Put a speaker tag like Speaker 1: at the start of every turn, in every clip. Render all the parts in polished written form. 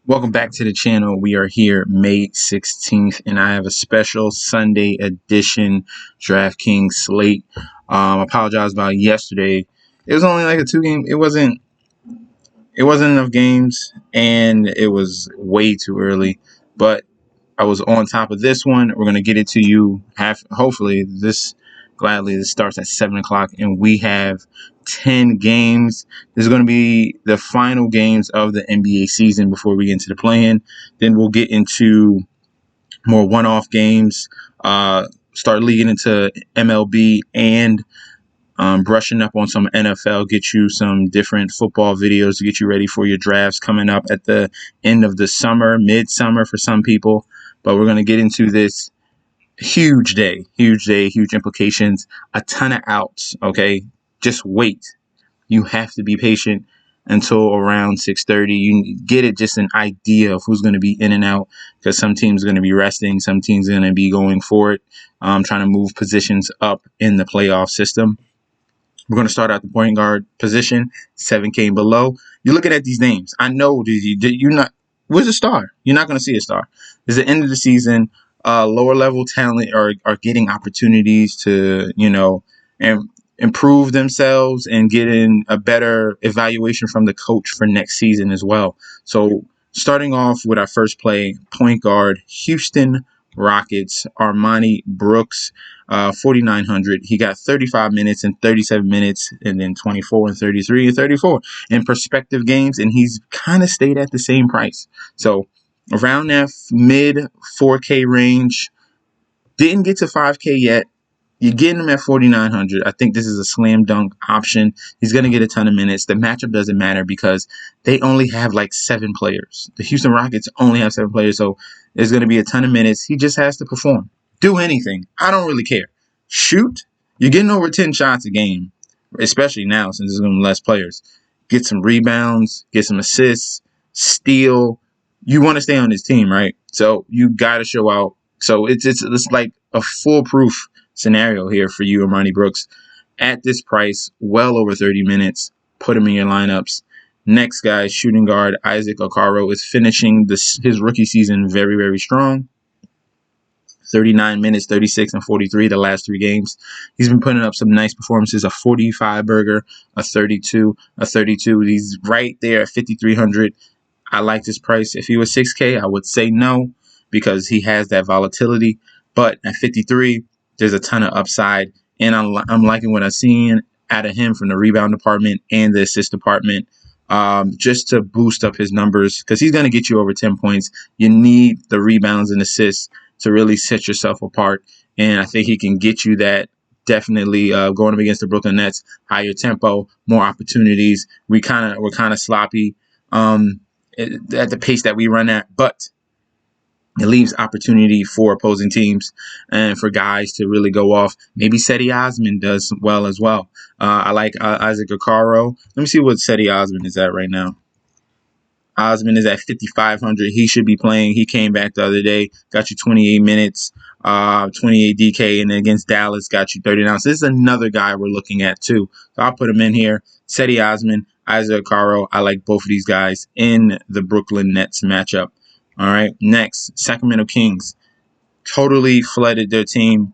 Speaker 1: Welcome back to the channel. We are here May 16th, and I have a special Sunday edition Draftkings slate. Apologize about yesterday. It was only like a 2 game. It wasn't enough games, and it was way too early. But I was on top of this one. We're gonna get it to you. Hopefully gladly this starts at 7 o'clock, and we have 10 games. This is going to be the final games of the NBA season before we get into the play-in. Then we'll get into more one-off games. Start leading into MLB and brushing up on some NFL, get you some different football videos to get you ready for your drafts coming up at the end of the summer, midsummer for some people. But we're going to get into this huge day, huge implications, a ton of outs. Okay, just wait. You have to be patient until around 6:30. You get it, just an idea of who's going to be in and out, because some teams are going to be resting, some teams are going to be going for it, trying to move positions up in the playoff system. We're going to start out the point guard position, 7K and below. You're looking at these names. I know you're not. Where's a star? You're not going to see a star. It's the end of the season. Lower level talent are getting opportunities to, and improve themselves and getting a better evaluation from the coach for next season as well. So starting off with our first play, point guard, Houston Rockets, Armani Brooks, 4,900. He got 35 minutes and 37 minutes, and then 24 and 33 and 34 in prospective games, and he's kind of stayed at the same price. So around that mid 4K range, didn't get to 5K yet. You're getting him at 4,900. I think this is a slam dunk option. He's going to get a ton of minutes. The matchup doesn't matter because they only have like 7 players. The Houston Rockets only have 7 players, so there's going to be a ton of minutes. He just has to perform. Do anything. I don't really care. Shoot. You're getting over 10 shots a game, especially now since there's going to be less players. Get some rebounds, get some assists, steal. You want to stay on this team, right? So you got to show out. So it's like a foolproof scenario here for you, Armani Brooks. At this price, well over 30 minutes. Put him in your lineups. Next guy, shooting guard Isaac Accaro, is finishing his rookie season very, very strong. 39 minutes, 36 and 43 the last 3 games. He's been putting up some nice performances, a 45 burger, a 32, a 32. He's right there at 5,300. I like this price. If he was 6K, I would say no because he has that volatility. But at 53, there's a ton of upside, and I'm liking what I'm seeing out of him from the rebound department and the assist department, just to boost up his numbers because he's going to get you over 10 points. You need the rebounds and assists to really set yourself apart, and I think he can get you that. Definitely going up against the Brooklyn Nets, higher tempo, more opportunities. We're kind of sloppy at the pace that we run at, but it leaves opportunity for opposing teams and for guys to really go off. Maybe Cedi Osman does well as well. I like Isaac Accaro. Let me see what Cedi Osman is at right now. Osman is at 5,500. He should be playing. He came back the other day, got you 28 minutes, 28 DK, and then against Dallas got you 39. So this is another guy we're looking at too. So I'll put him in here. Cedi Osman, Isaac Accaro. I like both of these guys in the Brooklyn Nets matchup. All right, next, Sacramento Kings. Totally flooded their team.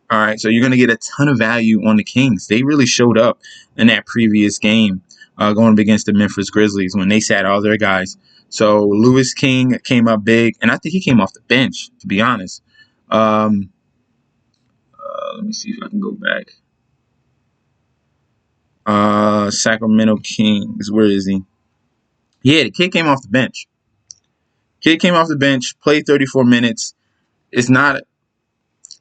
Speaker 1: All right, so you're going to get a ton of value on the Kings. They really showed up in that previous game going up against the Memphis Grizzlies when they sat all their guys. So Louis King came up big, and I think he came off the bench, to be honest. Let me see if I can go back. Sacramento Kings, where is he? Yeah, the kid came off the bench. Kid came off the bench, played 34 minutes. It's not.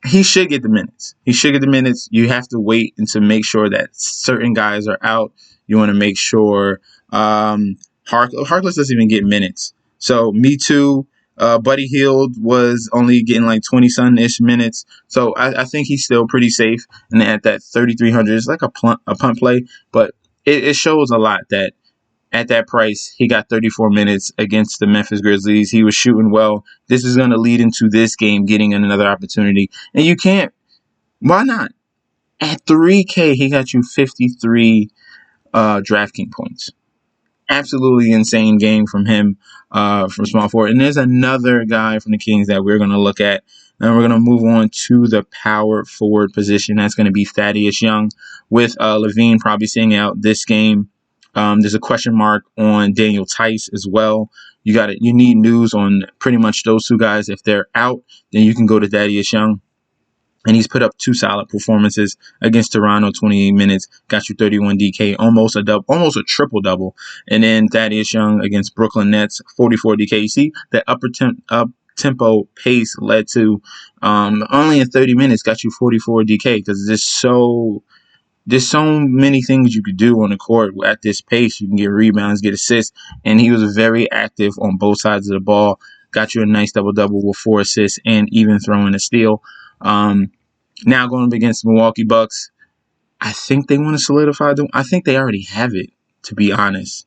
Speaker 1: He should get the minutes. He should get the minutes. You have to wait and to make sure that certain guys are out. You want to make sure Harkless doesn't even get minutes. So me too. Buddy Hield was only getting like 20-some-ish minutes. So I think he's still pretty safe. And at that 3,300, it's like a punt play. But it shows a lot that at that price, he got 34 minutes against the Memphis Grizzlies. He was shooting well. This is going to lead into this game getting another opportunity. And you can't. Why not? At 3K, he got you 53 DraftKings points. absolutely insane game from him from small forward. And there's another guy from the Kings that we're going to look at. And we're going to move on to the power forward position. That's going to be Thaddeus Young, with Levine probably sitting out this game. There's a question mark on Daniel Tice as well. You need news on pretty much those two guys. If they're out, then you can go to Thaddeus Young. And he's put up two solid performances against Toronto, 28 minutes, got you 31 DK, almost a triple double. And then Thaddeus Young against Brooklyn Nets, 44 DK. You see that up tempo pace led to only in 30 minutes got you 44 DK, because there's so many things you could do on the court at this pace. You can get rebounds, get assists, and he was very active on both sides of the ball. Got you a nice double-double with 4 assists and even throwing a steal. Now going up against the Milwaukee Bucks, I think they want to solidify them. I think they already have it, to be honest.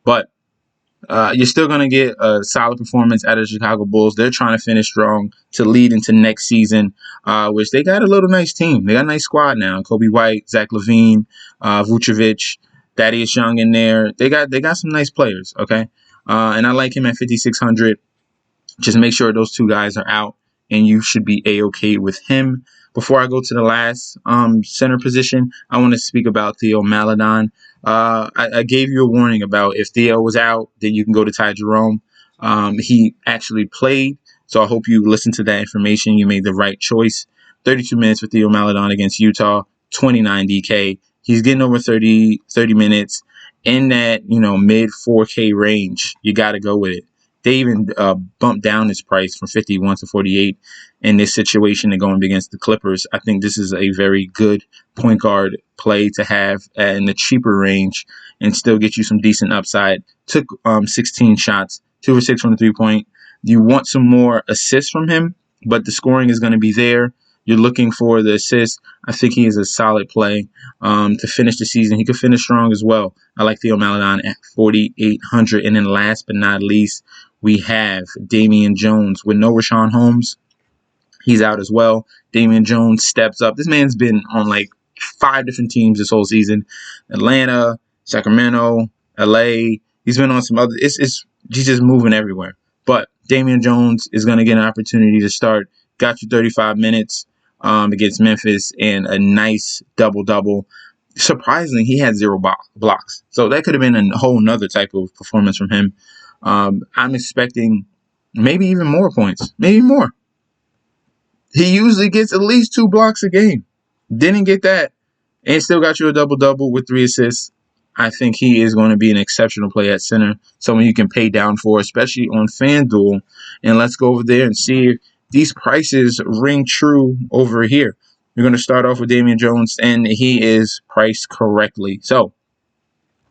Speaker 1: But you're still going to get a solid performance out of the Chicago Bulls. They're trying to finish strong to lead into next season, which they got a little nice team. They got a nice squad now. Kobe White, Zach LaVine, Vucevic, Thaddeus Young in there. They got some nice players, okay? And I like him at 5,600. Just make sure those two guys are out, and you should be A-okay with him. Before I go to the last center position, I want to speak about Theo Maladon. I gave you a warning about if Theo was out, then you can go to Ty Jerome. He actually played, so I hope you listened to that information. You made the right choice. 32 minutes for Theo Maladon against Utah, 29 DK. He's getting over 30 minutes in that mid 4K range. You got to go with it. They even bumped down his price from 51 to 48 in this situation and going against the Clippers. I think this is a very good point guard play to have in the cheaper range and still get you some decent upside. Took 16 shots, 2 for 6 from the 3-point. You want some more assists from him, but the scoring is going to be there. You're looking for the assist. I think he is a solid play to finish the season. He could finish strong as well. I like Theo Maladon at 4,800. And then last but not least, we have Damian Jones with no Rashawn Holmes. He's out as well. Damian Jones steps up. This man's been on like 5 different teams this whole season. Atlanta, Sacramento, LA. He's been on some other. He's just moving everywhere. But Damian Jones is going to get an opportunity to start. Got you 35 minutes against Memphis and a nice double-double. Surprisingly, he had 0 blocks. So that could have been a whole nother type of performance from him. I'm expecting maybe even more points, maybe more. He usually gets at least 2 blocks a game. Didn't get that, and still got you a double-double with 3 assists. I think he is going to be an exceptional play at center, someone you can pay down for, especially on Fanduel. And let's go over there and see if these prices ring true over here. We're going to start off with Damian Jones, and he is priced correctly. So,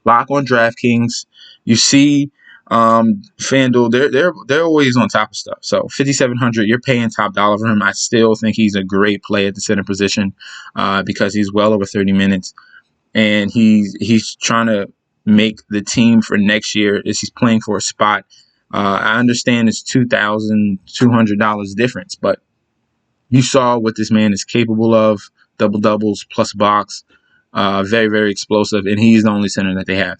Speaker 1: lock on Draftkings. You see FanDuel, they're always on top of stuff. So 5,700, you're paying top dollar for him. I still think he's a great play at the center position because he's well over 30 minutes, and he's trying to make the team for next year. He's playing for a spot. I understand it's $2,200 difference, but you saw what this man is capable of. Double doubles plus box, very very explosive, and he's the only center that they have.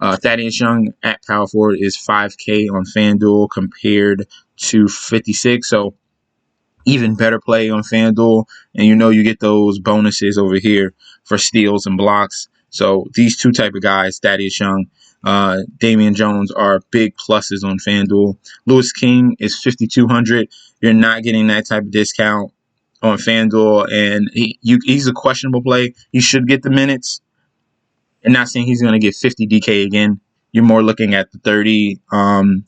Speaker 1: Thaddeus Young at power forward is 5K on FanDuel compared to 56. So even better play on FanDuel. And you get those bonuses over here for steals and blocks. So these two type of guys, Thaddeus Young, Damian Jones, are big pluses on FanDuel. Louis King is 5,200. You're not getting that type of discount on FanDuel. And he's a questionable play. He should get the minutes. And not saying he's going to get 50 DK again. You're more looking at the 30, around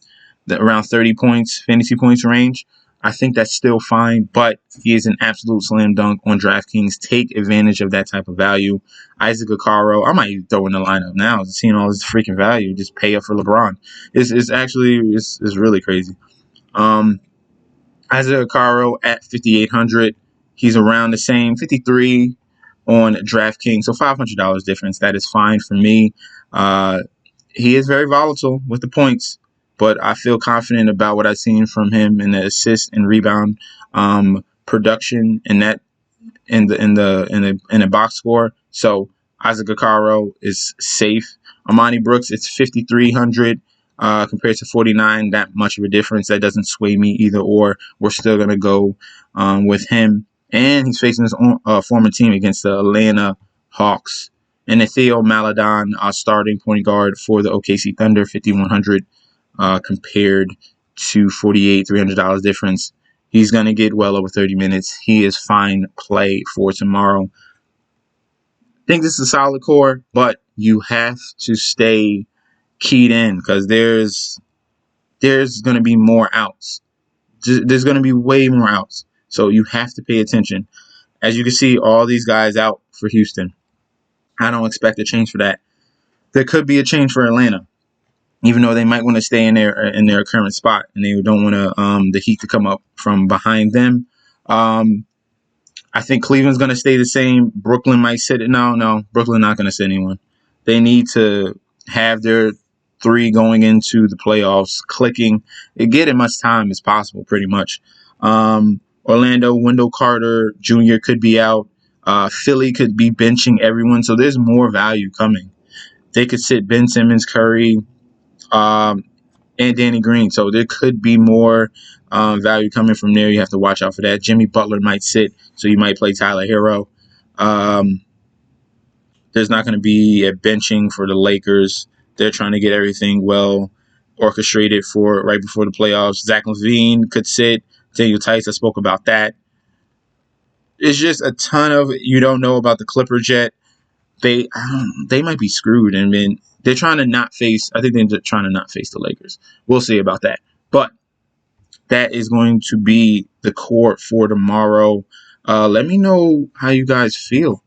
Speaker 1: 30 points, fantasy points range. I think that's still fine, but he is an absolute slam dunk on DraftKings. Take advantage of that type of value. Isaac Accaro, I might throw in the lineup now. Seeing all this freaking value, just pay up for LeBron. It's really crazy. Isaac Accaro at 5,800. He's around the same, 53 on DraftKings, so $500 difference. That is fine for me. He is very volatile with the points, but I feel confident about what I've seen from him in the assist and rebound production and that in the box score. So Isaac Accaro is safe Armani Brooks, it's 5,300 compared to 49. That much of a difference. That doesn't sway me either or. We're still going to go with him. And he's facing his own former team against the Atlanta Hawks. And then Theo Maladon, starting point guard for the OKC Thunder, 5,100 compared to 48, $300 difference. He's going to get well over 30 minutes. He is fine play for tomorrow. I think this is a solid core, but you have to stay keyed in because there's going to be more outs. There's going to be way more outs. So you have to pay attention. As you can see, all these guys out for Houston. I don't expect a change for that. There could be a change for Atlanta, even though they might want to stay in their current spot and they don't want to the Heat to come up from behind them. I think Cleveland's going to stay the same. Brooklyn might sit it. No, Brooklyn not going to sit anyone. They need to have their three going into the playoffs clicking. They get as much time as possible, pretty much. Orlando, Wendell Carter Jr. could be out. Philly could be benching everyone, so there's more value coming. They could sit Ben Simmons, Curry, and Danny Green, so there could be more value coming from there. You have to watch out for that. Jimmy Butler might sit, so you might play Tyler Hero. There's not going to be a benching for the Lakers. They're trying to get everything well orchestrated for right before the playoffs. Zach LaVine could sit. Daniel Tice, I spoke about that. It's just a ton of you don't know about the Clippers yet. They might be screwed. I mean, they're trying to not face. I think they're trying to not face the Lakers. We'll see about that. But that is going to be the core for tomorrow. Let me know how you guys feel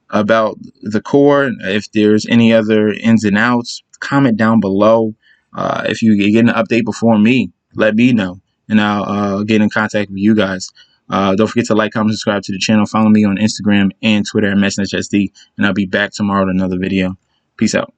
Speaker 1: about the core. If there's any other ins and outs, comment down below. If you get an update before me, let me know, and I'll get in contact with you guys. Don't forget to like, comment, subscribe to the channel. Follow me on Instagram and Twitter at MeshNetHSD, and I'll be back tomorrow with another video. Peace out.